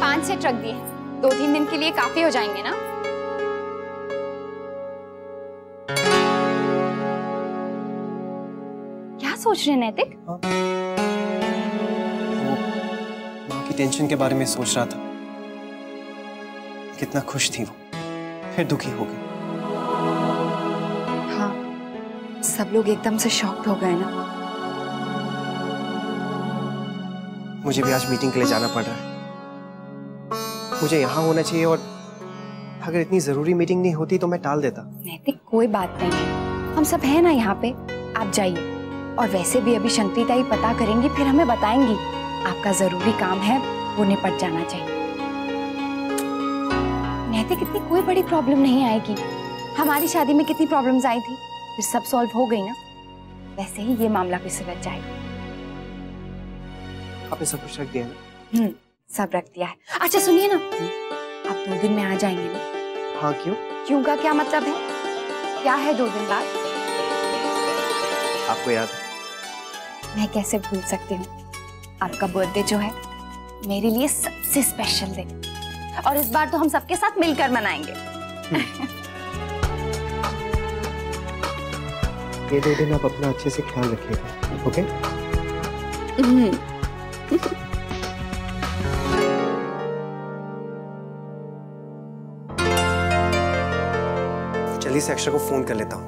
5 set रख दिए हैं, 2-3 दिन के लिए काफी हो जाएंगे ना। क्या सोच रहे हैं नैतिक? माँ की टेंशन के बारे में सोच रहा था। कितना खुश थी वो, फिर दुखी हो गई। हाँ, सब लोग एकदम से शॉक्ड हो गए ना। मुझे भी आज मीटिंग के लिए जाना पड़ रहा है। मुझे यहाँ होना चाहिए और अगर इतनी जरूरी मीटिंग नहीं होती तो मैं टाल देता। नैतिक कोई बात नहीं है, हम सब हैं ना यहाँ पे, आप जाइए। और वैसे भी अभी शंक्रिता ही पता करेंगी, फिर हमें बताएंगी। आपका जरूरी काम है, वो निपट जाना चाहिए। नैतिक इतनी कोई बड़ी प्रॉब्लम नहीं आएगी। हमारी शादी में कितनी प्रॉब्लम्स आई थी, फिर सब सॉल्व हो गई ना। वैसे ही ये मामला भी सुलझ जाएगा। आपने सब कुछ रख दिया ना? सब रख दिया है। अच्छा सुनिए ना, आप 2 दिन में आ जाएंगे ना? हाँ, क्यों? क्यों का क्या मतलब है? क्या है 2 दिन बाद? आपको याद? मैं कैसे भूल सकती हूँ। आपका बर्थडे जो है मेरे लिए सबसे स्पेशल दिन, और इस बार तो हम सबके साथ मिलकर मनाएंगे। ये 2 दिन आप अपना अच्छे से ख्याल रखिएगा, ओके? जल्दी से अक्षरा को फोन कर लेता हूँ,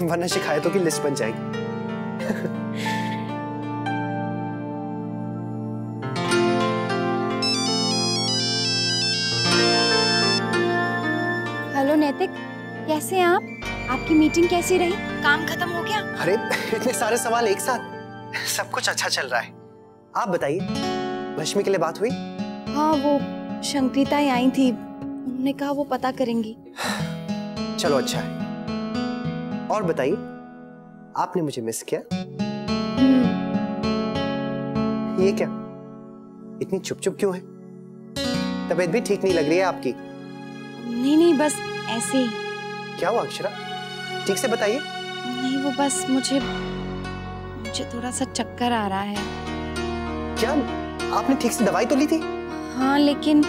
वरना शिकायतों की लिस्ट बन जाएगी। हेलो नैतिक, कैसे हैं आप? आपकी मीटिंग कैसी रही? काम खत्म हो गया? अरे इतने सारे सवाल एक साथ। सब कुछ अच्छा चल रहा है। आप बताइए, रश्मि के लिए बात हुई? हाँ, वो शंक्रिता आई थी, उन्होंने कहा वो पता करेंगी। चलो अच्छा है। और बताइए, आपने मुझे मिस किया? ये क्या, इतनी चुप चुप क्यों है? तबीयत भी ठीक नहीं लग रही है आपकी। नहीं, बस ऐसे ही। क्या हुआ अक्षरा, ठीक से बताइए। नहीं, वो बस मुझे थोड़ा सा चक्कर आ रहा है। क्या, आपने ठीक से दवाई तो ली थी? हाँ, लेकिन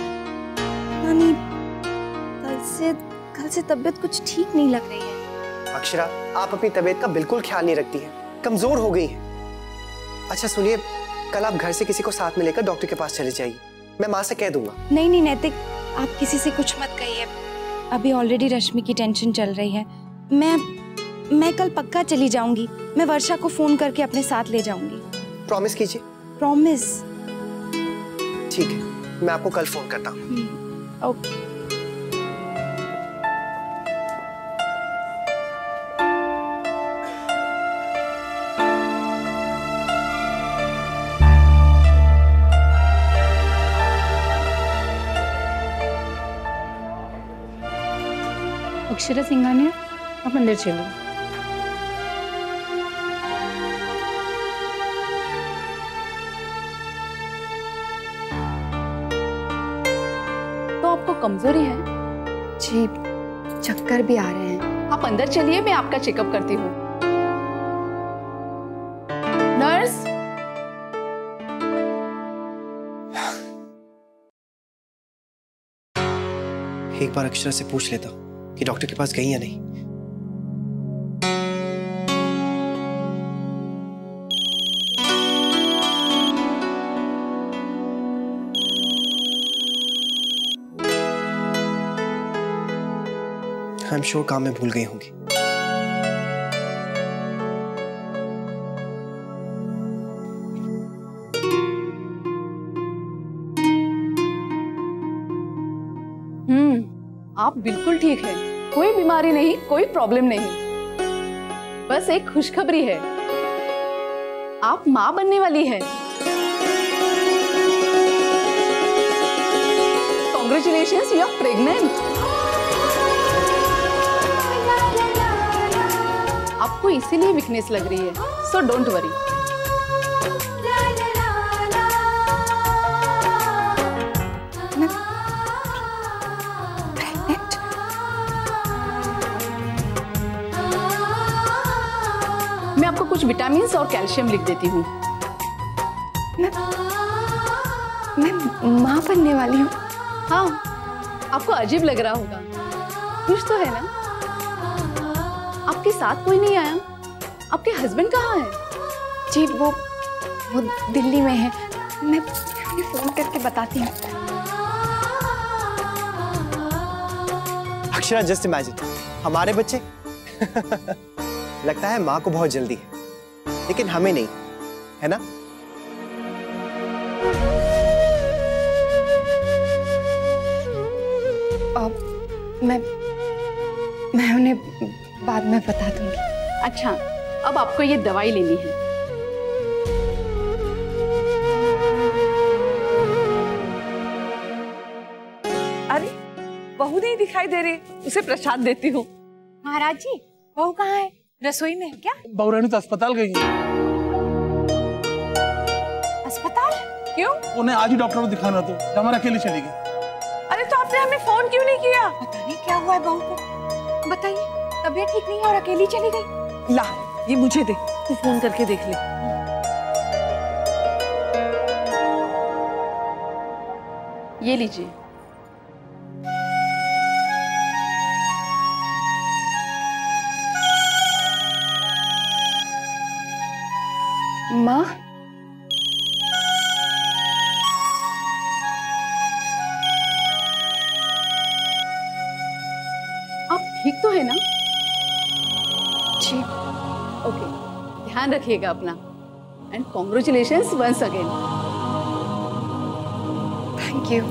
नहीं, कल से तबीयत कुछ ठीक नहीं लग रही है। अक्षरा, आप अपनी तबीयत का बिल्कुल ख्याल नहीं रखती हैं, कमजोर हो गई हैं। अच्छा सुनिए, कल आप घर से किसी को साथ में लेकर डॉक्टर के पास चले जाइए, मैं माँ से कह दूंगा। नहीं नैतिक, आप किसी से कुछ मत कहिए। अभी ऑलरेडी रश्मि की टेंशन चल रही है। मैं कल पक्का चली जाऊंगी। मैं वर्षा को फोन करके अपने साथ ले जाऊंगी। प्रॉमिस कीजिए। प्रॉमिस। ठीक है, मैं आपको कल फोन करता हूँ। ओके। अक्षरा सिंघानिया, आप अंदर चलो। तो आपको कमजोरी है? जी, चक्कर भी आ रहे हैं। आप अंदर चलिए, मैं आपका चेकअप करती हूँ। नर्स। एक बार अक्षरा से पूछ लेता हूँ कि डॉक्टर के पास गई या नहीं। आई एम श्योर काम में भूल गई होंगी। आप बिल्कुल ठीक है, कोई बीमारी नहीं, कोई प्रॉब्लम नहीं। बस एक खुशखबरी है, आप माँ बनने वाली हैं। Congratulations, you are pregnant. आपको इसीलिए वीकनेस लग रही है, सो डोंट वरी। मैं आपको कुछ विटामिन और कैल्शियम लिख देती हूँ। मैं माँ बनने वाली हूँ। हाँ, आपको अजीब लग रहा होगा, खुश तो है ना? आपके साथ कोई नहीं आया? आपके हस्बैंड कहाँ है? जी वो दिल्ली में है। मैं उन्हें फोन करके बताती हूँ। अक्षरा, जस्ट इमेजिन, हमारे बच्चे लगता है माँ को बहुत जल्दी है, लेकिन हमें नहीं, है ना? मैं उन्हें बाद में बता दूंगी। अच्छा, अब आपको ये दवाई लेनी है। अरे बहू नहीं दिखाई दे रही, उसे प्रसाद देती हूँ। महाराज जी, बहू कहाँ है? रसोई में है क्या? बहू रानी तो अस्पताल गई है। अस्पताल? क्यों? उन्हें आज ही डॉक्टर को दिखाना तो हमारा अकेले चली गई। अरे तो आपने हमें फोन क्यों नहीं किया? पता नहीं क्या हुआ है बहू को। बताइए, तबीयत ठीक नहीं है और अकेली चली गई। ला, ये मुझे दे, तू फोन करके देख ले। ये लीजिए। माँ, आप ठीक तो है ना? जी। ओके, ध्यान रखिएगा अपना, and congratulations once again. Thank you.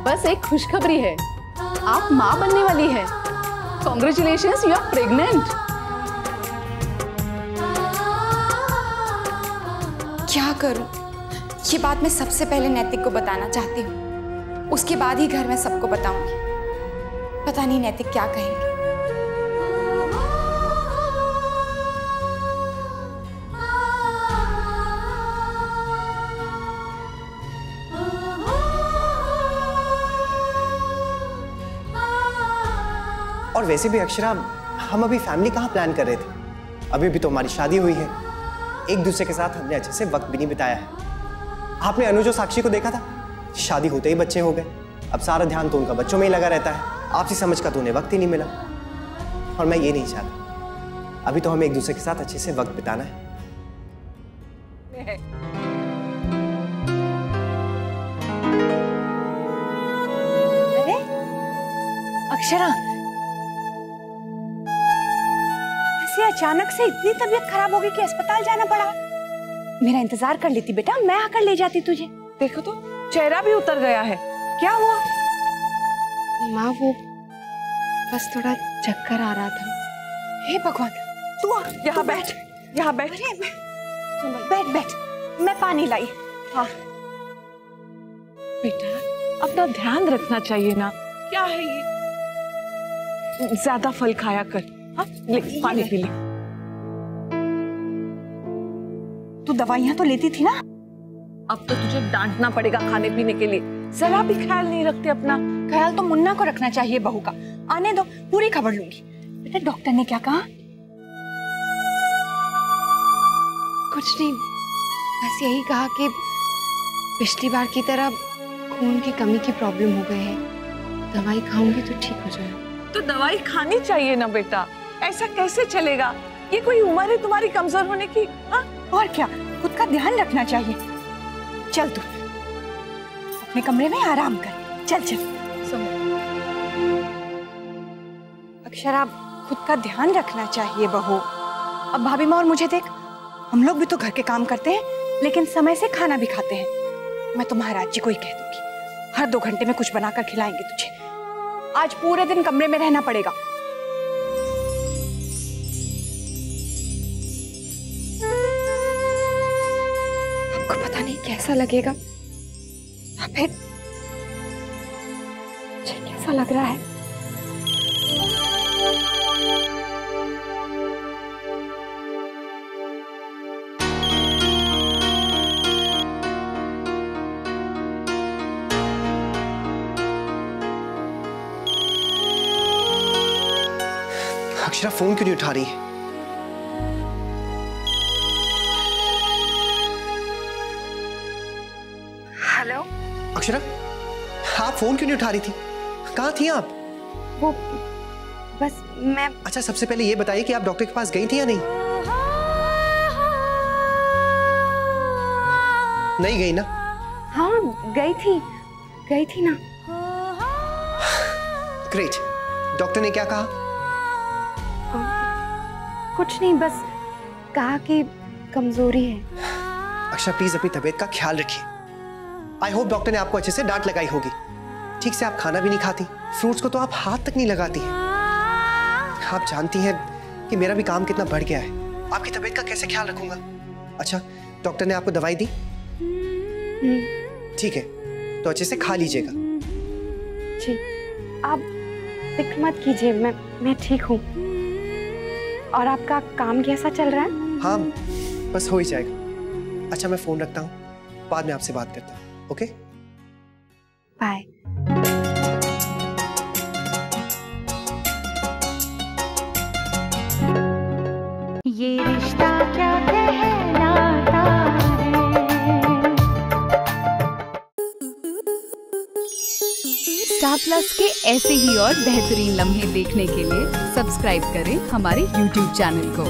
बस एक खुशखबरी है, आप माँ बनने वाली है। Congratulations, you are pregnant. क्या करूं? ये बात मैं सबसे पहले नैतिक को बताना चाहती हूँ, उसके बाद ही घर में सबको बताऊंगी। पता नहीं नैतिक क्या कहेंगे। और वैसे भी अक्षरा, हम अभी फैमिली कहाँ प्लान कर रहे थे? अभी भी तो हमारी शादी हुई है। एक दूसरे के साथ हमने अच्छे से वक्त भी नहीं बिताया है। आपने अनुज और साक्षी को देखा था, शादी होते ही बच्चे हो गए। अब सारा ध्यान तो उनका बच्चों में ही लगा रहता है। आपसी समझ का तो उन्हें वक्त ही नहीं मिला, और मैं ये नहीं चाहता। अभी तो हमें एक दूसरे के साथ अच्छे से वक्त बिताना है। अरे अक्षरा, ऐसे अचानक से इतनी तबीयत खराब हो गई कि अस्पताल जाना पड़ा। मेरा इंतजार कर लेती बेटा, मैं आकर ले जाती तुझे। देखो तो, चेहरा भी उतर गया है। क्या हुआ? माँ, वो बस थोड़ा चक्कर आ रहा था। हे भगवान, तू आ, यहाँ बैठ, यहाँ बैठ। बैठ बैठ, मैं पानी लाई। हाँ बेटा, अपना ध्यान रखना चाहिए ना। क्या है ये? ज्यादा फल खाया कर। हाँ, ले पानी पी ले। तू दवाइयाँ तो लेती थी ना? अब तो तुझे डांटना पड़ेगा खाने पीने के लिए। जरा भी ख्याल नहीं रखते अपना। ख्याल तो मुन्ना को रखना चाहिए बहू का। आने दो, पूरी खबर लूंगी। बेटा, डॉक्टर ने क्या कहा? कुछ नहीं, बस यही कहा कि पिछली बार की तरह खून की कमी की प्रॉब्लम हो गई है। दवाई खाऊंगी तो ठीक हो जाएगा। तो दवाई खानी चाहिए ना बेटा, ऐसा कैसे चलेगा? ये कोई उम्र है तुम्हारी कमजोर होने की? हाँ, और क्या, खुद का ध्यान रखना चाहिए। चल तू अपने कमरे में आराम कर। चल चल। अक्षरा, खुद का ध्यान रखना चाहिए बहू। अब भाभी माँ और मुझे देख, हम लोग भी तो घर के काम करते हैं, लेकिन समय से खाना भी खाते हैं। मैं तो महाराज जी को ही कह दूंगी, हर 2 घंटे में कुछ बनाकर खिलाएंगे तुझे। आज पूरे दिन कमरे में रहना पड़ेगा। कैसा लगेगा या फिर मुझे कैसा लग रहा है। अक्षरा फोन क्यों नहीं उठा रही है? हेलो अक्षरा, आप फोन क्यों नहीं उठा रही थी? कहाँ थी आप? वो बस मैं अच्छा, सबसे पहले ये बताइए कि आप डॉक्टर के पास गई थी या नहीं? नहीं गई ना? हाँ गई थी ना। ग्रेट। डॉक्टर ने क्या कहा? कुछ नहीं, बस कहा कि कमजोरी है। अक्षरा प्लीज अपनी तबीयत का ख्याल रखिए। आई होप डॉक्टर ने आपको अच्छे से डांट लगाई होगी। ठीक से आप खाना भी नहीं खाती, फ्रूट्स को तो आप हाथ तक नहीं लगाती हैं। आप जानती हैं कि मेरा भी काम कितना बढ़ गया है, आपकी तबीयत का कैसे ख्याल रखूंगा। अच्छा, डॉक्टर ने आपको दवाई दी? ठीक है, तो अच्छे से खा लीजिएगा। जी, आप फिक्र मत कीजिए, मैं ठीक हूँ। और आपका काम कैसा चल रहा है? हाँ, बस हो ही जाएगा। अच्छा, मैं फोन रखता हूँ, बाद में आपसे बात करता हूँ। Okay, bye. ये रिश्ता क्या कहलाता है। स्टार प्लस के ऐसे ही और बेहतरीन लम्हे देखने के लिए सब्सक्राइब करें हमारे YouTube चैनल को।